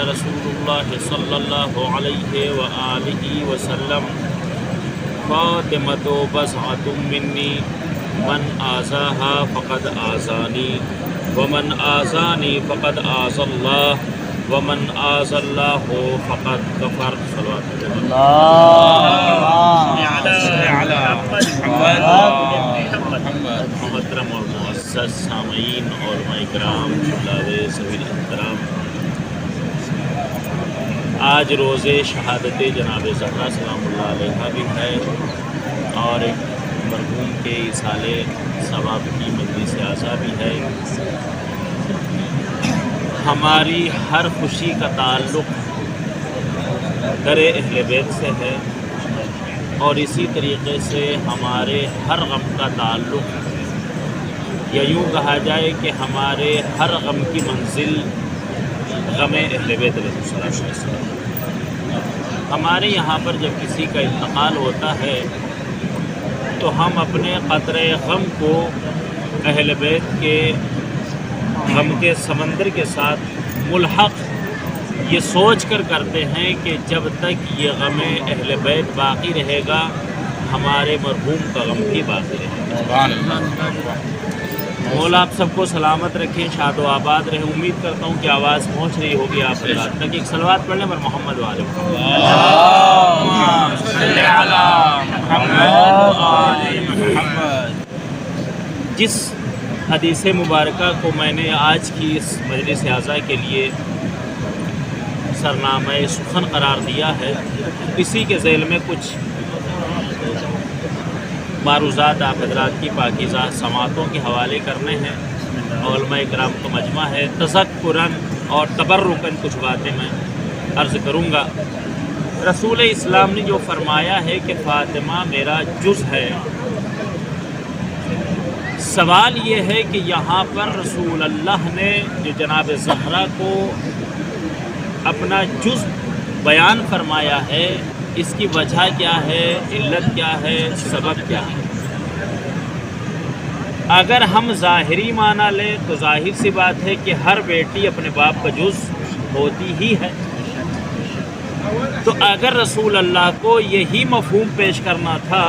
رسول اللہ صلی اللہ علیہ وآلہ وسلم فاطمۃ بضعۃ منی من آذاها فقد آذانی ومن آذانی فقد آذى اللہ ومن آذى اللہ فقد کفر۔ صلوات محترم اور معزز سامعین اور علماء کرام طلاب سبیل احترام، آج روز شہادت جناب زہرا سلام اللہ علیہ بھی ہے اور ایک مرحوم کے ایصال ثواب کی مجلس عزا بھی ہے۔ ہماری ہر خوشی کا تعلق در اہل بیت سے ہے اور اسی طریقے سے ہمارے ہر غم کا تعلق، یا یوں کہا جائے کہ ہمارے ہر غم کی منزل غم اہل بیت علیہ السلام۔ ہمارے یہاں پر جب کسی کا انتقال ہوتا ہے تو ہم اپنے قطرے غم کو اہل بیت کے غم کے سمندر کے ساتھ ملحق یہ سوچ کر کرتے ہیں کہ جب تک یہ غم اہل بیت باقی رہے گا ہمارے مرحوم کا غم بھی باقی رہے گا۔ مولا آپ سب کو سلامت رکھیں، شاد و آباد رہیں۔ امید کرتا ہوں کہ آواز پہنچ رہی ہوگی آپ حضرات تک۔ ایک صلوات پڑھنے پر محمد و آل محمد۔ جس حدیث مبارکہ کو میں نے آج کی اس مجلس عزا کے لیے سرنامہ سخن قرار دیا ہے، اسی کے ذیل میں کچھ معروضات آپ حضرات کی پاکیزہ سماعتوں کے حوالے کرنے ہیں۔ علماء کرام کا مجمع ہے، تذکراً اور تبرکاً کچھ باتیں میں عرض کروں گا۔ رسول اسلام نے جو فرمایا ہے کہ فاطمہ میرا جز ہے، سوال یہ ہے کہ یہاں پر رسول اللہ نے جو جناب زہرا کو اپنا جز بیان فرمایا ہے، اس کی وجہ کیا ہے، علت کیا ہے، سبب کیا ہے؟ اگر ہم ظاہری معنی لیں تو ظاہر سی بات ہے کہ ہر بیٹی اپنے باپ کا جز ہوتی ہی ہے۔ تو اگر رسول اللہ کو یہی مفہوم پیش کرنا تھا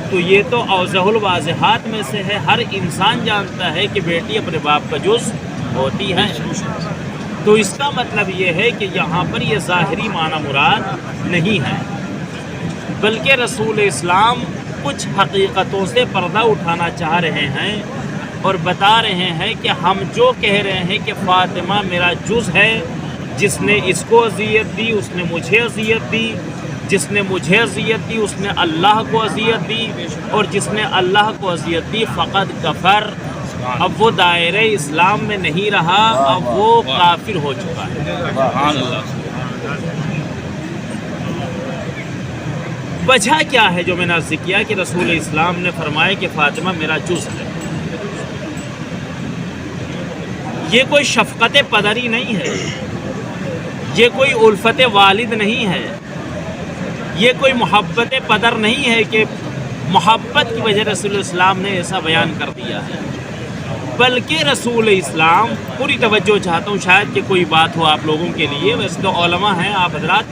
تو یہ تو اوضح الواضحات میں سے ہے، ہر انسان جانتا ہے کہ بیٹی اپنے باپ کا جز ہوتی ہے۔ تو اس کا مطلب یہ ہے کہ یہاں پر یہ ظاہری معنی مراد نہیں ہے، بلکہ رسول اسلام کچھ حقیقتوں سے پردہ اٹھانا چاہ رہے ہیں اور بتا رہے ہیں کہ ہم جو کہہ رہے ہیں کہ فاطمہ میرا جز ہے، جس نے اس کو اذیت دی اس نے مجھے اذیت دی، جس نے مجھے اذیت دی اس نے اللہ کو اذیت دی، اور جس نے اللہ کو اذیت دی فقط کفر، اب وہ دائرہ اسلام میں نہیں رہا، اب وہ کافر ہو چکا ہے۔ وجہ کیا ہے جو میں نے عرض کیا کہ رسول اسلام نے فرمایا کہ فاطمہ میرا جز ہے؟ یہ کوئی شفقت پدری نہیں ہے، یہ کوئی الفت والد نہیں ہے، یہ کوئی محبت پدر نہیں ہے کہ محبت کی وجہ رسول اسلام نے ایسا بیان کر دیا ہے، بلکہ رسول اسلام، پوری توجہ چاہتا ہوں شاید کہ کوئی بات ہو آپ لوگوں کے لیے، ویسے تو علماء ہیں آپ حضرات،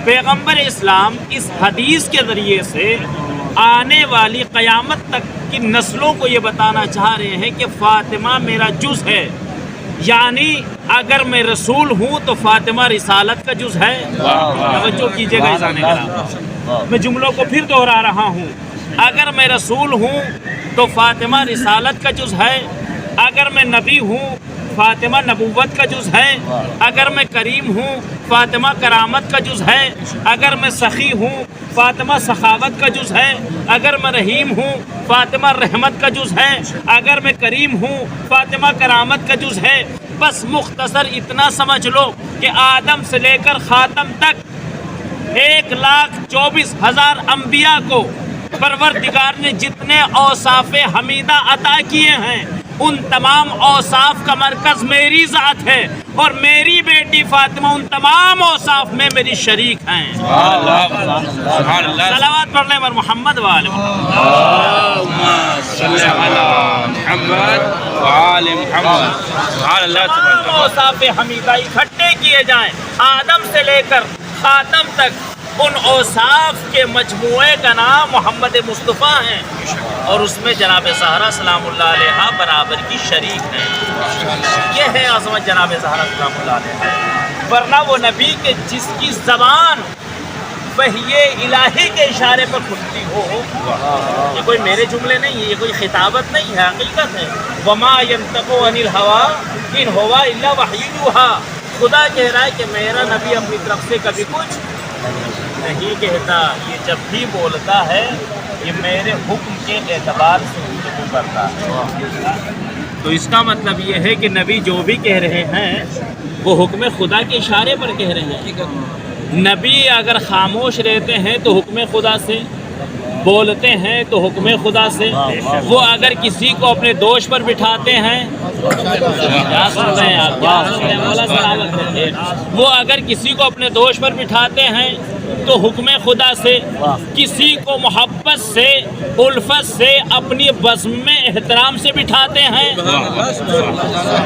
پیغمبر اسلام اس حدیث کے ذریعے سے آنے والی قیامت تک کی نسلوں کو یہ بتانا چاہ رہے ہیں کہ فاطمہ میرا جز ہے، یعنی اگر میں رسول ہوں تو فاطمہ رسالت کا جز ہے۔ توجہ کیجئے گا عزیزان کرام، میں جملوں کو پھر دہرا رہا ہوں، اگر میں رسول ہوں تو فاطمہ رسالت کا جز ہے، اگر میں نبی ہوں فاطمہ نبوت کا جز ہے، اگر میں کریم ہوں فاطمہ کرامت کا جز ہے، اگر میں سخی ہوں فاطمہ سخاوت کا جز ہے، اگر میں رحیم ہوں فاطمہ رحمت کا جز ہے، اگر میں کریم ہوں فاطمہ کرامت کا جز ہے۔ بس مختصر اتنا سمجھ لو کہ آدم سے لے کر خاتم تک 1,24,000 انبیاء کو پروردگار نے جتنے اوصاف حمیدہ عطا کیے ہیں ان تمام اوصاف کا مرکز میری ذات ہے اور میری بیٹی فاطمہ ان تمام اوصاف میں میری شریک ہیں. صلوات پڑھ لیں بر محمد وآل محمد. اوصاف حمیدہ اکٹھے کیے جائیں آدم سے لے کر خاتم تک، ان اوصاف کے مجموعے کا نام محمد مصطفیٰ ہیں اور اس میں جناب زہرا سلام اللہ علیہا برابر کی شریک ہیں. یہ ہے عظمت جناب زہرا سلام اللہ علیہا. ورنہ وہ نبی کے جس کی زبان وحی الہی کے اشارے پر کھلتی ہو، یہ کوئی میرے جملے نہیں ہے، یہ کوئی خطابت نہیں ہے، حقیقت ہے. وما ينطق عن الهوى ان هو الا وحی یوحی. خدا کہہ رہا ہے کہ میرا نبی اپنی طرف سے کبھی کچھ نہیں کہتا، یہ جب بھی بولتا ہے یہ میرے حکم کے اعتبار سے گفتگو کرتا ہے. تو اس کا مطلب یہ ہے کہ نبی جو بھی کہہ رہے ہیں وہ حکم خدا کے اشارے پر کہہ رہے ہیں. نبی اگر خاموش رہتے ہیں تو حکم خدا سے، بولتے ہیں تو حکم خدا سے. وہ اگر کسی کو اپنے دوش پر بٹھاتے ہیں، کیا سن رہے ہیں آپ، کیا سن رہے ہیں مولا سلامت، وہ اگر کسی کو اپنے دوش پر بٹھاتے ہیں تو حکم خدا سے. کسی کو محبت سے الفت سے اپنی بزم میں احترام سے بٹھاتے ہیں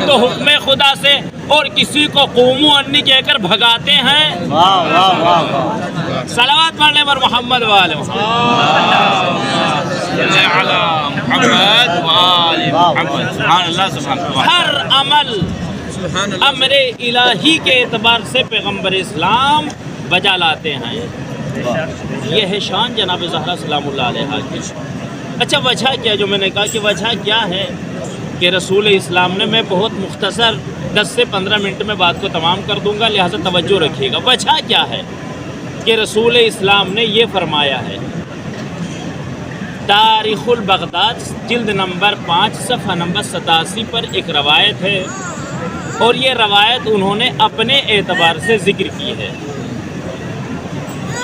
تو حکم خدا سے. اور کسی کو قومو انی کہہ کر بھگاتے ہیں. صلوات پڑھنے پر محمد وآل محمد. ہر عمل امر الہی کے اعتبار سے پیغمبر اسلام بجا لاتے ہیں. یہ ہے شان جناب زہرا سلام اللہ علیہا کی. اچھا وجہ کیا، جو میں نے کہا کہ وجہ کیا ہے کہ رسول اسلام نے، میں بہت مختصر 10 سے 15 منٹ میں بات کو تمام کر دوں گا، لہٰذا توجہ رکھیے گا. وجہ کیا ہے کہ رسول اسلام نے یہ فرمایا ہے. تاریخ البغداد جلد نمبر 5 صفحہ نمبر 87 پر ایک روایت ہے اور یہ روایت انہوں نے اپنے اعتبار سے ذکر کی ہے.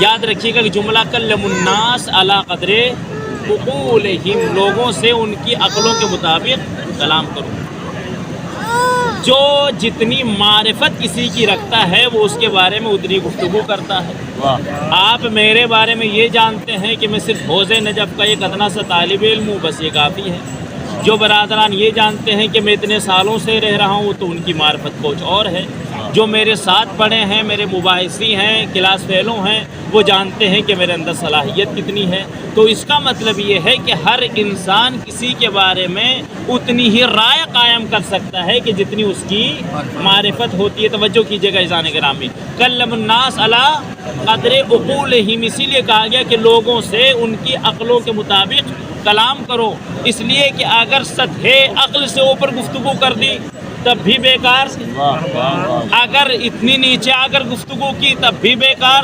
یاد رکھیے گا کہ جملہ کلم الناس علی قدر عقولہم، لوگوں سے ان کی عقلوں کے مطابق کلام کروں. جو جتنی معرفت کسی کی رکھتا ہے وہ اس کے بارے میں اتنی گفتگو کرتا ہے. آپ میرے بارے میں یہ جانتے ہیں کہ میں صرف حوض نجف کا ایک ادنا سا طالب علم ہوں، بس یہ کافی ہے. جو برادران یہ جانتے ہیں کہ میں اتنے سالوں سے رہ رہا ہوں تو ان کی معرفت کچھ اور ہے. جو میرے ساتھ پڑھے ہیں، میرے مباحثی ہیں، کلاس فیلو ہیں، وہ جانتے ہیں کہ میرے اندر صلاحیت کتنی ہے. تو اس کا مطلب یہ ہے کہ ہر انسان کسی کے بارے میں اتنی ہی رائے قائم کر سکتا ہے کہ جتنی اس کی معرفت ہوتی ہے. توجہ کیجیے گا عزیزان گرامی. کلم الناس علی قدر عقولہم، اسی لیے کہا گیا کہ لوگوں سے ان کی عقلوں کے مطابق کلام کرو. اس لیے کہ اگر سطح عقل سے اوپر گفتگو کر دی تب بھی بیکار، اگر اتنی نیچے آ کر گفتگو کی تب بھی بیکار.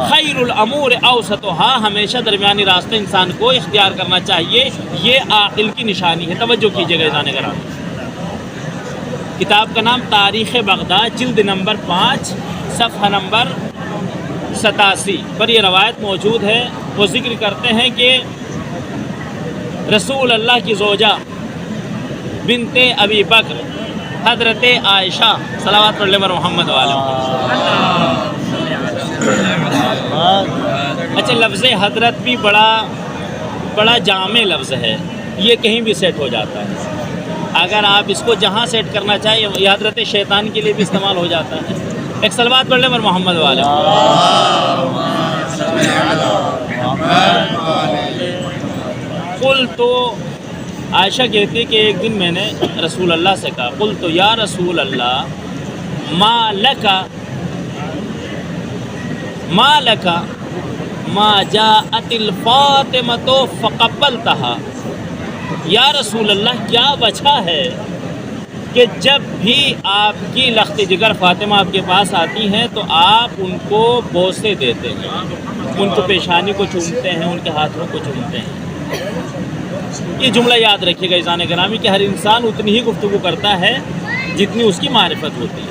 خیر الامور اوسطها، ہمیشہ درمیانی راستہ انسان کو اختیار کرنا چاہیے. یہ عاقل کی نشانی ہے. توجہ کیجیے گا عزیزان گرامی. کتاب کا نام تاریخ بغداد جلد نمبر 5 صفحہ نمبر 87 پر یہ روایت موجود ہے. وہ ذکر کرتے ہیں کہ رسول اللہ کی زوجہ بنت ابی بکر حضرت عائشہ، صلوات پڑھ لیں بر محمد وآل محمد. اچھا لفظ حضرت بھی بڑا جامع لفظ ہے، یہ کہیں بھی سیٹ ہو جاتا ہے. اگر آپ اس کو جہاں سیٹ کرنا چاہیں، یہ حضرت شیطان کے لیے بھی استعمال ہو جاتا ہے. ایک صلوات پڑھ لیں بر محمد وآل قل. تو عائشہ کہتی ہے کہ ایک دن میں نے رسول اللہ سے کہا، قلت یا رسول اللہ ما لک ما جاءت الفاطمۃ فقبلتها. یا رسول اللہ کیا وجہ ہے کہ جب بھی آپ کی لخت جگر فاطمہ آپ کے پاس آتی ہیں تو آپ ان کو بوسے دیتے ہیں، ان کو پیشانی کو چومتے ہیں، ان کے ہاتھوں کو چومتے ہیں. یہ جملہ یاد رکھیے گا عزیزان گرامی کہ ہر انسان اتنی ہی گفتگو کرتا ہے جتنی اس کی معرفت ہوتی ہے.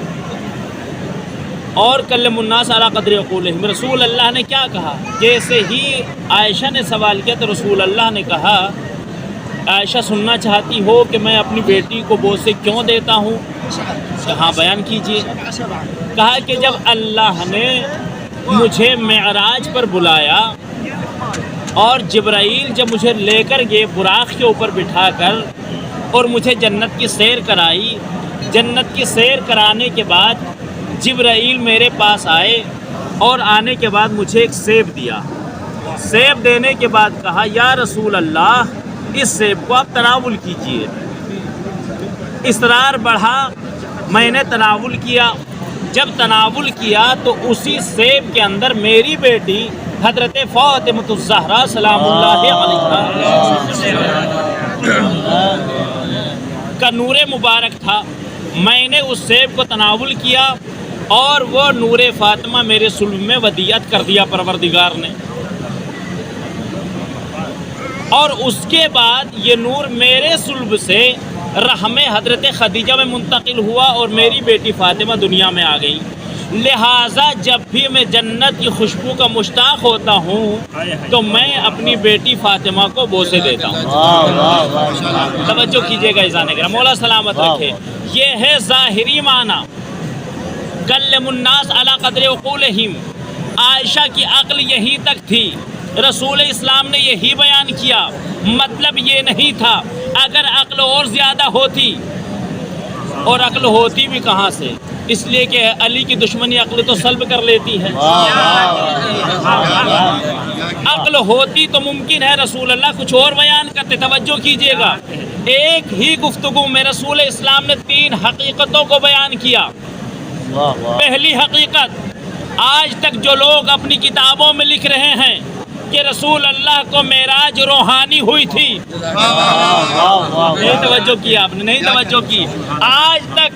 اور کلم الناس علی قدر عقولہم، رسول اللہ نے کیا کہا؟ جیسے ہی عائشہ نے سوال کیا تو رسول اللہ نے کہا عائشہ سننا چاہتی ہو کہ میں اپنی بیٹی کو بوسے کیوں دیتا ہوں؟ کہاں بیان کیجیے۔ کہا کہ جب اللہ نے مجھے معراج پر بلایا اور جبرائیل جب مجھے لے کر گئے براق کے اوپر بٹھا کر اور مجھے جنت کی سیر کرائی، جنت کی سیر کرانے کے بعد جبرائیل میرے پاس آئے اور آنے کے بعد مجھے ایک سیب دیا۔ سیب دینے کے بعد کہا یا رسول اللہ اس سیب کو آپ تناول کیجئے۔ اصرار بڑھا، میں نے تناول کیا۔ جب تناول کیا تو اسی سیب کے اندر میری بیٹی حضرت فاطمہ الزہرا سلام اللہ علیہا کا نور مبارک تھا۔ میں نے اس سیب کو تناول کیا اور وہ نور فاطمہ میرے صلب میں ودیعت کر دیا پروردگار نے، اور اس کے بعد یہ نور میرے صلب سے رحم حضرت خدیجہ میں منتقل ہوا اور میری بیٹی فاطمہ دنیا میں آ گئی۔ لہٰذا جب بھی میں جنت کی خوشبو کا مشتاق ہوتا ہوں تو میں اپنی بیٹی فاطمہ کو بوسے دیتا ہوں۔ توجہ کیجیے گا عزیزان کرام، مولا سلامت رکھے۔ یہ ہے ظاہری معنی، کلم الناس علی قدر عقولہم۔ عائشہ کی عقل یہی تک تھی، رسول اسلام نے یہی بیان کیا، مطلب یہ نہیں تھا۔ اگر عقل اور زیادہ ہوتی، اور عقل ہوتی بھی کہاں سے، اس لیے کہ علی کی دشمنی عقل تو سلب کر لیتی ہے۔ عقل ہوتی تو ممکن ہے رسول اللہ کچھ اور بیان کرتے۔ توجہ کیجئے گا، ایک ہی گفتگو میں رسول اسلام نے 3 حقیقتوں کو بیان کیا۔ پہلی حقیقت، آج تک جو لوگ اپنی کتابوں میں لکھ رہے ہیں کہ رسول اللہ کو معراج روحانی ہوئی تھی، نہیں توجہ کی آپ نے، نہیں توجہ کی۔ آج تک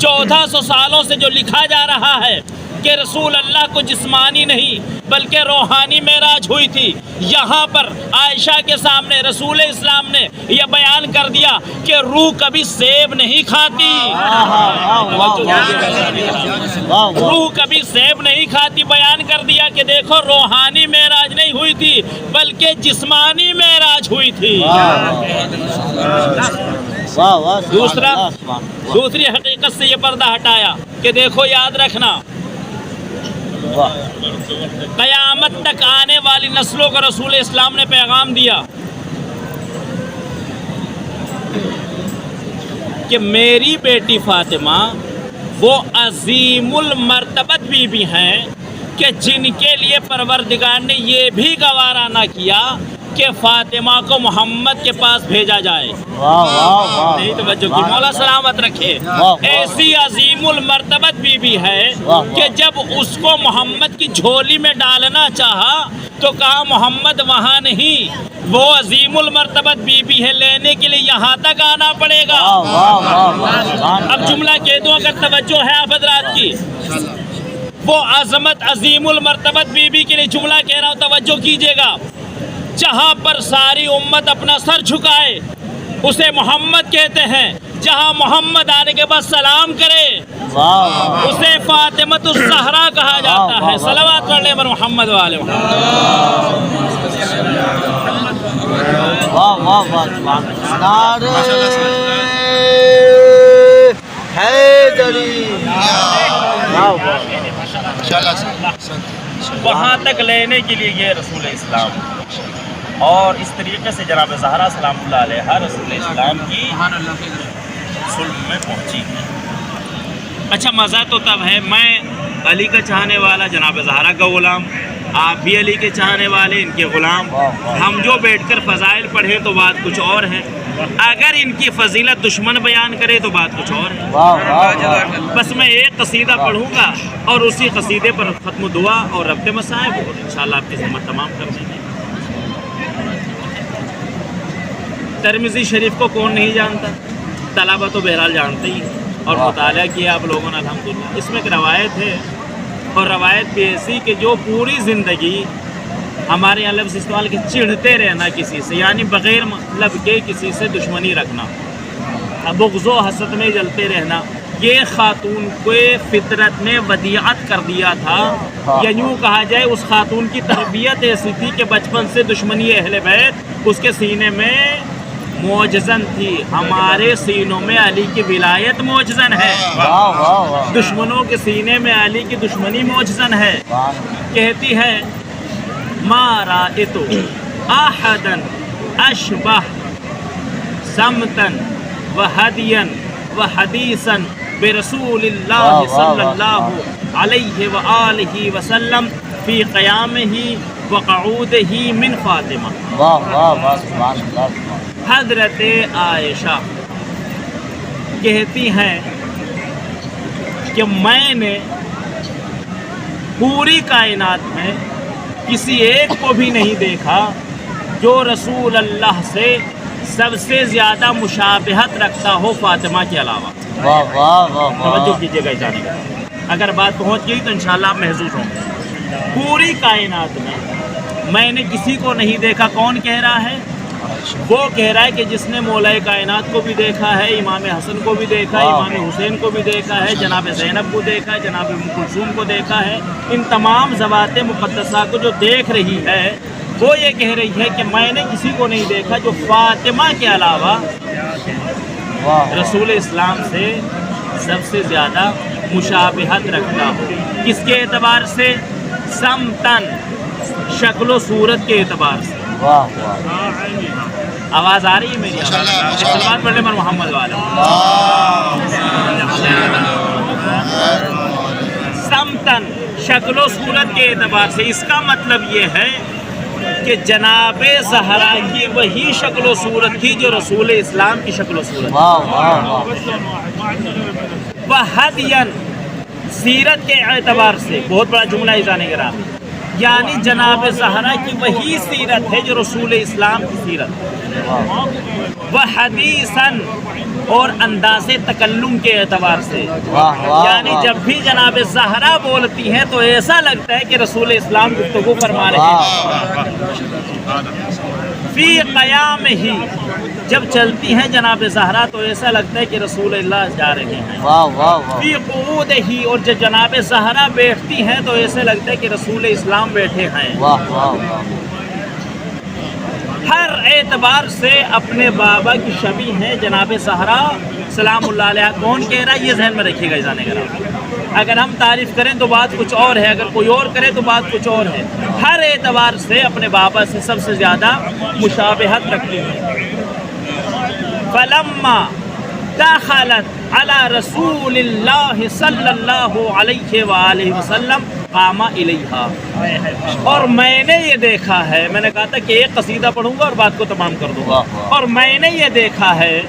1400 سالوں سے جو لکھا جا رہا ہے کہ رسول اللہ کو جسمانی نہیں بلکہ روحانی معراج ہوئی تھی، یہاں پر عائشہ کے سامنے رسول اسلام نے یہ بیان کر دیا کہ روح کبھی سیب نہیں کھاتی، روح کبھی سیب نہیں کھاتی۔ بیان کر دیا کہ دیکھو روحانی معراج نہیں ہوئی تھی بلکہ جسمانی معراج ہوئی تھی۔ دوسری حقیقت سے یہ پردہ ہٹایا کہ دیکھو یاد رکھنا، قیامت تک آنے والی نسلوں کو رسول اسلام نے پیغام دیا کہ میری بیٹی فاطمہ وہ عظیم المرتبت بیوی ہیں کہ جن کے لیے پروردگار نے یہ بھی گوارا نہ کیا کہ فاطمہ کو محمد کے پاس بھیجا جائے۔ نہیں توجہ کی، مولا سلامت رکھے۔ ایسی عظیم المرتبت بیوی ہے کہ جب اس کو محمد کی جھولی میں ڈالنا چاہا تو کہا محمد وہاں نہیں، وہ عظیم المرتبت بیوی ہے، لینے کے لیے یہاں تک آنا پڑے گا۔ اب جملہ کہہ دوں اگر توجہ ہے آپ حضرات کی، وہ عظمت عظیم المرتبت بیوی کے لیے جملہ کہہ رہا ہوں، توجہ کیجئے گا۔ جہاں پر ساری امت اپنا سر جھکائے اسے محمد کہتے ہیں، جہاں محمد آنے کے بعد سلام کرے اسے فاطمۃ الزہرا کہا جاتا ہے۔ صلوات پڑھ لیں بر محمد والے وہاں تک لینے کے لیے یہ رسول اسلام، اور اس طریقے سے جناب زہرا سلام اللہ علیہ رسول اسلام کی صلب میں پہنچی۔ اچھا مزہ تو تب ہے، میں علی کا چاہنے والا، جناب زہرا کا غلام، آپ بھی علی کے چاہنے والے، ان کے غلام، ہم جو بیٹھ کر فضائل پڑھیں تو بات کچھ اور ہے، اگر ان کی فضیلت دشمن بیان کرے تو بات کچھ اور ہے۔ بس میں ایک قصیدہ پڑھوں گا اور اسی قصیدے پر ختم دعا اور ربط مصائب کو انشاءاللہ آپ کی خدمت تمام کر دیں گے۔ ترمذی شریف کو کون نہیں جانتا؟ طلبہ تو بہرحال جانتے ہی، اور مطالعہ کیا آپ لوگوں نے الحمدللہ۔ اس میں ایک روایت ہے، اور روایت بھی ایسی کہ جو پوری زندگی ہمارے یہاں لفظ استعمال کے چڑھتے رہنا کسی سے، یعنی بغیر مطلب کے کسی سے دشمنی رکھنا، بغض و حسد میں جلتے رہنا، یہ خاتون کو فطرت نے ودیعت کر دیا تھا، یا یوں کہا جائے اس خاتون کی تربیت ایسی تھی کہ بچپن سے دشمنی اہل بیت اس کے سینے میں معجزن تھی، ہمارے سینوں میں علی کی ولایت معجزن ہے، دشمنوں کے سینے میں علی کی دشمنی معجزن ہے۔ کہتی ہے ما رأیت احدا اشبہ سمتن و ہدیا و حدیثا برسول اللہ صلی اللہ علیہ وآلہ وسلم فی قیامہ و قعودہ من فاطمہ۔ حضرت عائشہ کہتی ہیں کہ میں نے پوری کائنات میں کسی ایک کو بھی نہیں دیکھا جو رسول اللہ سے سب سے زیادہ مشابہت رکھتا ہو فاطمہ کے علاوہ۔ توجہ کیجیے گا جانے کا، اگر بات پہنچ گئی تو انشاءاللہ آپ محظوظ ہوں گے۔ پوری کائنات میں نے کسی کو نہیں دیکھا۔ کون کہہ رہا ہے؟ وہ کہہ رہا ہے کہ جس نے مولا کائنات کو بھی دیکھا ہے، امام حسن کو بھی دیکھا ہے، امام حسین کو بھی دیکھا ہے، جناب زینب کو دیکھا ہے، جناب ام کلثوم کو دیکھا ہے، ان تمام ذوات مقدسہ کو جو دیکھ رہی ہے وہ یہ کہہ رہی ہے کہ میں نے کسی کو نہیں دیکھا جو فاطمہ کے علاوہ رسول اسلام سے سب سے زیادہ مشابہت رکھتا ہو۔ کس کے اعتبار سے؟ سمتن، شکل و صورت کے اعتبار سے۔ آواز آ رہی ہے میری؟ سلمان پڑھنے پر محمد والے سمتن، شکل و صورت کے اعتبار سے۔ اس کا مطلب یہ ہے کہ جناب زہرا کی وہی شکل و صورت تھی جو رسول اسلام کی شکل و صورت تھی۔ وحدین، سیرت کے اعتبار سے، بہت بڑا جملہ ہے جانے گرا، یعنی جناب زہرا کی وہی سیرت ہے جو رسول اسلام کی سیرت ہے۔ وحدیثاً، اور انداز تکلم کے اعتبار سے، یعنی جب بھی جناب زہرا بولتی ہیں تو ایسا لگتا ہے کہ رسول اسلام گفتگو فرما رہے ہیں۔ فی قیام ہی، جب چلتی ہیں جناب زہرا تو ایسا لگتا ہے کہ رسول اللہ جا رہے ہیں۔ فی قعود ہی، اور جب جناب زہرا بیٹھتی ہیں تو ایسے لگتا ہے کہ رسول اسلام بیٹھے ہیں۔ ہر اعتبار سے اپنے بابا کی شبیہ ہیں جناب زہرا سلام اللہ علیہ۔ کون کہہ رہا ہے؟ یہ ذہن میں رکھیے گا جانے کا۔ اگر ہم تعریف کریں تو بات کچھ اور ہے، اگر کوئی اور کرے تو بات کچھ اور ہے۔ ہر اعتبار سے اپنے بابا سے سب سے زیادہ مشابہت رکھتی ہیں۔ فلما دخلت علی رسول اللہ صلی اللہ علیہ وآلہ وسلم قام الیہا، اور میں نے یہ دیکھا ہے، میں نے کہا تھا کہ ایک قصیدہ پڑھوں گا اور بات کو تمام کر دوں گا، اور میں نے یہ دیکھا ہے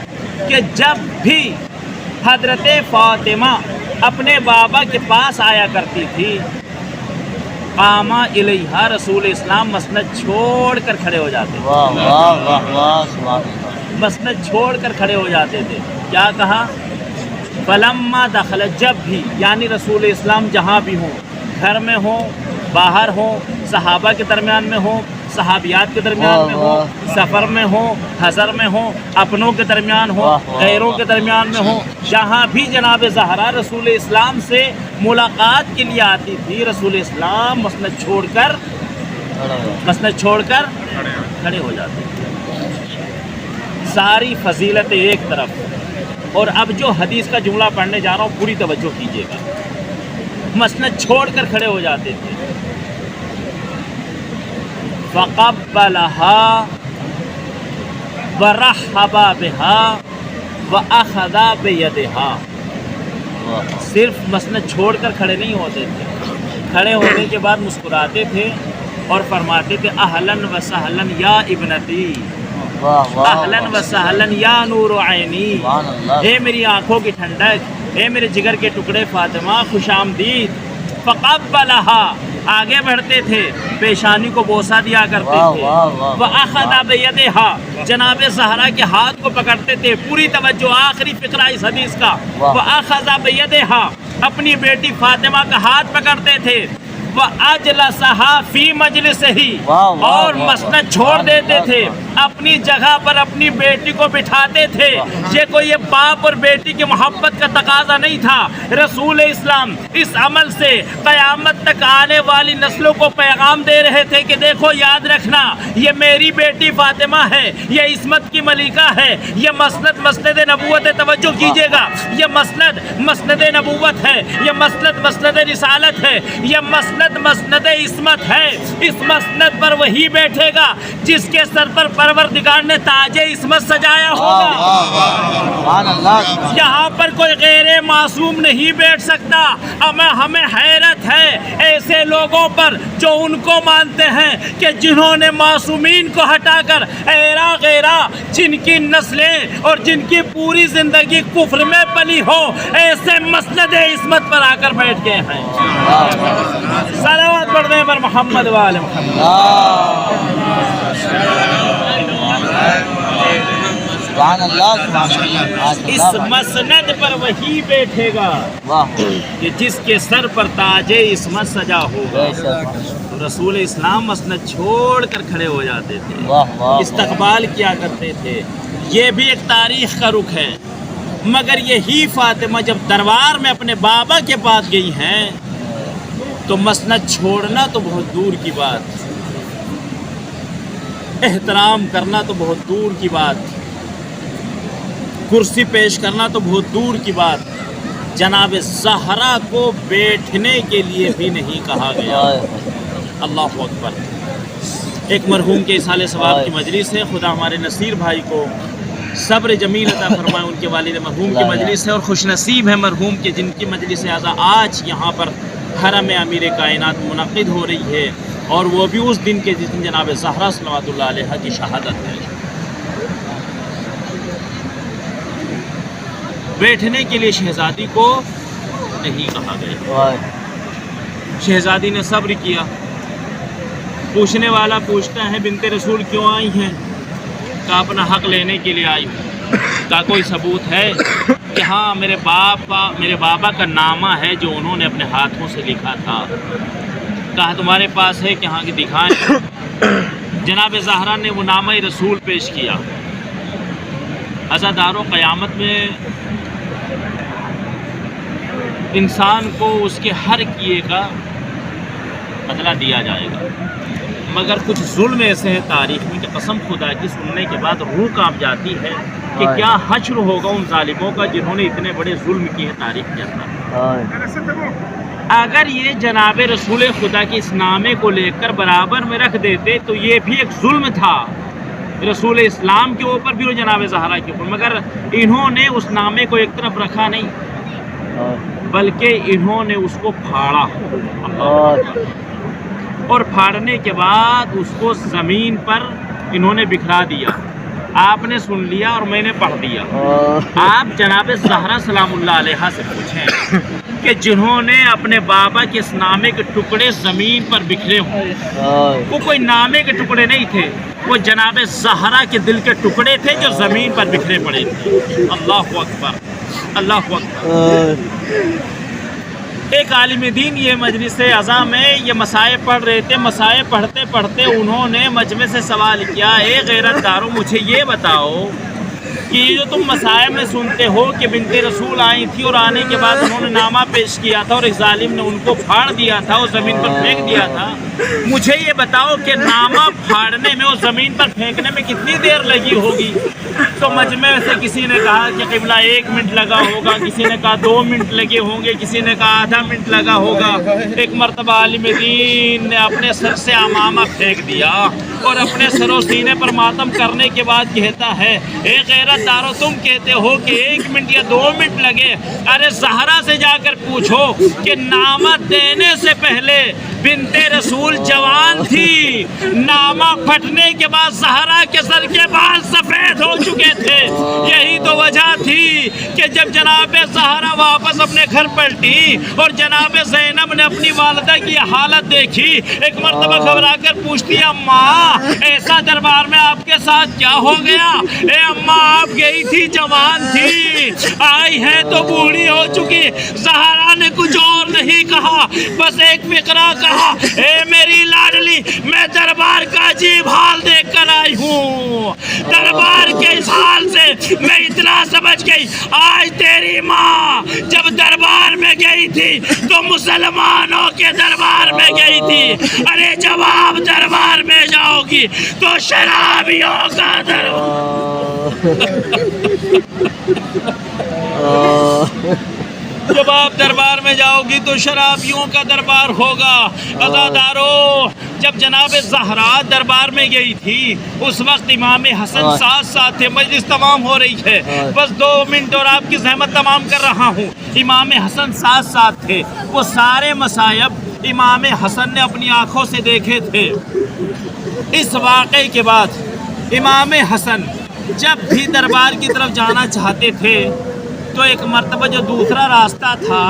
کہ جب بھی حضرت فاطمہ اپنے بابا کے پاس آیا کرتی تھی، قام الیہا، رسول اسلام مسند چھوڑ کر کھڑے ہو جاتے تھے، مسند چھوڑ کر کھڑے ہو جاتے تھے۔ کیا کہا؟ فلما دخل، جب بھی، یعنی رسول اسلام جہاں بھی ہوں، گھر میں ہوں، باہر ہوں، صحابہ کے درمیان میں ہوں، صحابیات کے درمیان میں ہوں، سفر میں ہوں، حضر میں ہوں، اپنوں کے درمیان ہوں، غیروں کے درمیان میں ہوں، جہاں بھی جناب زہرا رسول اسلام سے ملاقات کے لیے آتی تھی، رسول اسلام مسند چھوڑ کر کھڑے ہو جاتے تھے۔ ساری فضیلت ایک طرف، اور اب جو حدیث کا جملہ پڑھنے جا رہا ہوں پوری توجہ کیجیے گا۔ مسند چھوڑ کر کھڑے ہو جاتے تھے۔ فقبلها ورحب بها واخذ بيدها، صرف مسند چھوڑ کر کھڑے نہیں ہوتے تھے، کھڑے ہونے کے بعد مسکراتے تھے اور فرماتے تھے اہلاً و سہلاً یا ابنتی، اہلاً و سہلاً یا نور عینی، اے میری آنکھوں کی ٹھنڈک، اے میرے جگر کے ٹکڑے فاطمہ، خوش آمدید۔ فقبلها، آگے بڑھتے تھے، پیشانی کو بوسہ دیا کرتے تھے۔ وَأَخَذَ بِيَدِهَا، جناب زہرا کے ہاتھ کو پکڑتے تھے۔ پوری توجہ، آخری فقرہ اس حدیث کا۔ وَأَخَذَ بِيَدِهَا، اپنی بیٹی فاطمہ کا ہاتھ پکڑتے تھے۔ وَأَجْلَسَهَا فِي مَجْلِسِهِ، اور مسند چھوڑ دیتے تھے اپنی جگہ پر اپنی بیٹی کو بٹھاتے تھے. یہ کوئی باپ اور بیٹی کی محبت کا تقاضا نہیں تھا. رسول اسلام اس عمل سے قیامت تک آنے والی نسلوں کو پیغام دے رہے تھے کہ دیکھو یاد رکھنا یہ میری بیٹی فاطمہ ہے, یہ عصمت کی ملکہ ہے, یہ مسند نبوت ہے. توجہ کیجیے گا, یہ مسند نبوت ہے, یہ مسند رسالت ہے, یہ مسند عصمت ہے. اس مسند پر وہی بیٹھے گا جس کے سر پر پروردگار نے تاج عصمت سجایا ہوگا. یہاں پر کوئی غیر معصوم نہیں بیٹھ سکتا. ہمیں حیرت ہے ایسے لوگوں پر جو ان کو مانتے ہیں کہ جنہوں نے معصومین کو ہٹا کر ایرا غیرہ جن کی نسلیں اور جن کی پوری زندگی کفر میں پلی ہو ایسے مسند عصمت پر آ کر بیٹھ گئے ہیں. صلوات پڑھنے پر محمد وآل محمد. اس مسند پر وہی بیٹھے گا کہ جس کے سر پر تاج عصمت سجا ہوگا. تو رسول اسلام مسند چھوڑ کر کھڑے ہو جاتے تھے, استقبال کیا کرتے تھے. یہ بھی ایک تاریخ کا رخ ہے. مگر یہی فاطمہ جب دربار میں اپنے بابا کے پاس گئی ہیں تو مسند چھوڑنا تو بہت دور کی بات, احترام کرنا تو بہت دور کی بات, کرسی پیش کرنا تو بہت دور کی بات, جناب زہرا کو بیٹھنے کے لیے بھی نہیں کہا گیا. اللہ اکبر. ایک مرحوم کے اصالہ ثواب کی مجلس ہے. خدا ہمارے نصیر بھائی کو صبر جمیل عطا فرمائے. ان کے والد مرحوم کی مجلس ہے اور خوش نصیب ہے مرحوم کے جن کی مجلس اعزا آج یہاں پر حرم امیر کائنات منعقد ہو رہی ہے, اور وہ بھی اس دن کے جس دن جناب زہرا صلوات اللہ علیہا کی شہادت ہے. بیٹھنے کے لیے شہزادی کو نہیں کہا گیا. شہزادی نے صبر کیا. پوچھنے والا پوچھتا ہے بنت رسول کیوں آئی ہیں؟ کہا اپنا حق لینے کے لیے آئی ہوں. کہا کوئی ثبوت ہے؟ کہ ہاں میرے بابا کا نامہ ہے جو انہوں نے اپنے ہاتھوں سے لکھا تھا. کہا تمہارے پاس ہے کہ ہاں کہ دکھائیں. جناب زہرا نے وہ نامہ رسول پیش کیا. عزادارو قیامت میں انسان کو اس کے ہر کیے کا بدلہ دیا جائے گا, مگر کچھ ظلم ایسے ہیں تاریخ میں کہ قسم خدا کی سننے کے بعد روح کانپ جاتی ہے کہ کیا حشر ہوگا ان ظالموں کا جنہوں نے اتنے بڑے ظلم کیے ہیں تاریخ کے اندر. اگر یہ جناب رسول خدا کے اس نامے کو لے کر برابر میں رکھ دیتے تو یہ بھی ایک ظلم تھا رسول اسلام کے اوپر بھی اور جناب زہرا کے اوپر. مگر انہوں نے اس نامے کو ایک طرف رکھا نہیں, بلکہ انہوں نے اس کو پھاڑا, اور پھاڑنے کے بعد اس کو زمین پر انہوں نے بکھرا دیا. آپ نے سن لیا اور میں نے پڑھ دیا. آپ جناب زہرا سلام اللہ علیہا سے پوچھیں کہ جنہوں نے اپنے بابا کے اس نامے کے ٹکڑے زمین پر بکھرے ہوں, وہ کوئی نامے کے ٹکڑے نہیں تھے, وہ جناب زہرا کے دل کے ٹکڑے تھے جو زمین پر بکھرے پڑے تھے. اللہ اکبر, اللہ اکبر. ایک عالم دین یہ مجلس اعزا میں یہ مسائل پڑھ رہے تھے. مسائل پڑھتے پڑھتے انہوں نے مجمع سے سوال کیا, اے غیرت دارو مجھے یہ بتاؤ کہ یہ جو تم مسائل میں سنتے ہو کہ بنت رسول آئی تھی اور آنے کے بعد انہوں نے نامہ پیش کیا تھا اور ایک ظالم نے ان کو پھاڑ دیا تھا اور زمین پر پھینک دیا تھا, مجھے یہ بتاؤ کہ نامہ پھاڑنے میں اور زمین پر پھینکنے میں کتنی دیر لگی ہوگی؟ تو مجمع سے کسی نے کہا کہ قبلہ 1 منٹ لگا ہوگا, کسی نے کہا 2 منٹ لگے ہوں گے, کسی نے کہا آدھا منٹ لگا ہوگا. ایک مرتبہ عالم دین نے اپنے سر سے عمامہ پھینک دیا اور اپنے سر و سینے پر ماتم کرنے کے بعد کہتا ہے, اے غیرت دارو تم کہتے ہو کہ 1 منٹ یا 2 منٹ لگے, ارے زہرا سے جا کر پوچھو کہ نامہ دینے سے پہلے بنت رسول جوان تھی, نامہ پھٹنے کے بعد زہرا کے سر کے بال سفید ہو چکے تھے. یہی تو وجہ تھی کہ جب جناب زہرا واپس اپنے گھر پلٹی اور جناب زینب نے اپنی والدہ کی حالت دیکھی, ایک مرتبہ گھبرا کر پوچھتی, اماں ایسا دربار میں آپ کے ساتھ کیا ہو گیا؟ اے اماں آپ گئی تھی جوان تھی, آئی ہے تو بوڑھی ہو چکی. زہرا نے کچھ اور نہیں کہا, بس ایک فقرہ کہا, اے میری لاڈلی میں دربار کا عجیب حال دیکھ کر آئی ہوں. دربار کے اس حال سے میں اتنا سمجھ گئی. آج تیری ماں جب دربار میں گئی تھی تو مسلمانوں کے دربار میں گئی تھی. ارے جب آپ دربار میں جاؤ گی تو شرابیوں کا جب آپ دربار میں جاؤ گی تو شرابیوں کا دربار ہوگا. عزادارو، جب جناب زہرا دربار میں گئی تھی اس وقت امام حسن ساتھ تھے. مجلس تمام ہو رہی ہے، بس 2 منٹ اور آپ کی زحمت تمام کر رہا ہوں. امام حسن ساتھ تھے. وہ سارے مصائب امام حسن نے اپنی آنکھوں سے دیکھے تھے. اس واقعے کے بعد امام حسن جب بھی دربار کی طرف جانا چاہتے تھے تو ایک مرتبہ جو دوسرا راستہ تھا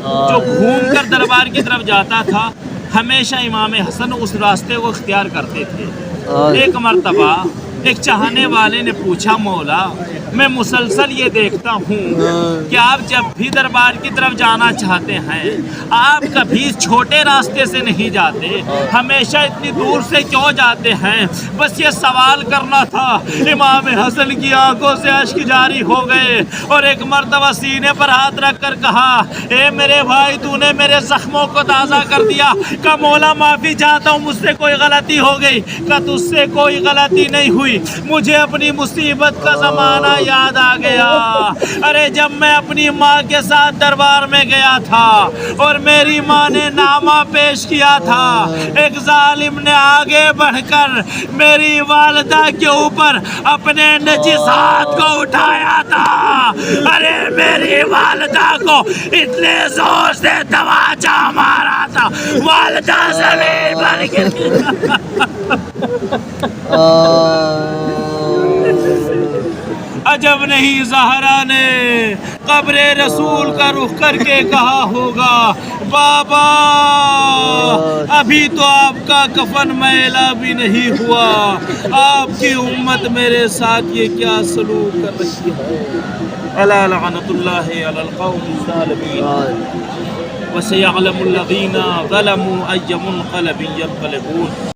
جو گھوم کر دربار کی طرف جاتا تھا، ہمیشہ امام حسن اس راستے کو اختیار کرتے تھے. ایک مرتبہ ایک چاہنے والے نے پوچھا، مولا میں مسلسل یہ دیکھتا ہوں کہ آپ جب بھی دربار کی طرف جانا چاہتے ہیں آپ کبھی چھوٹے راستے سے نہیں جاتے، ہمیشہ اتنی دور سے کیوں جاتے ہیں؟ بس یہ سوال کرنا تھا. امام حسن کی آنکھوں سے اشک جاری ہو گئے اور ایک مرتبہ سینے پر ہاتھ رکھ کر کہا، اے میرے بھائی، تو نے میرے زخموں کو تازہ کر دیا. کہ مولا معافی چاہتا ہوں، مجھ سے کوئی غلطی ہو گئی. کہ تجھ سے کوئی غلطی نہیں ہوئی، مجھے اپنی مصیبت کا زمانہ یاد آ گیا. ارے جب میں اپنی ماں کے ساتھ دربار میں گیا تھا اور میری ماں نے نامہ پیش کیا تھا، ایک ظالم نے آگے بڑھ کر میری والدہ کے اوپر اپنے نجس ہاتھ کو اٹھایا تھا. ارے میری والدہ کو اتنے زور سے دباچا مارا تھا، والدہ زمین پر گری. عجب نہیں زہرا نے قبر رسول کا رخ کر کے کہا ہوگا، بابا ابھی تو آپ کا کفن میلا بھی نہیں ہوا، آپ کی امت میرے ساتھ یہ کیا سلوک کر رہی ہے. الا لعنت اللہ علی القوم الظالمین وسيعلم الذين ظلموا أي منقلب ينقلبون.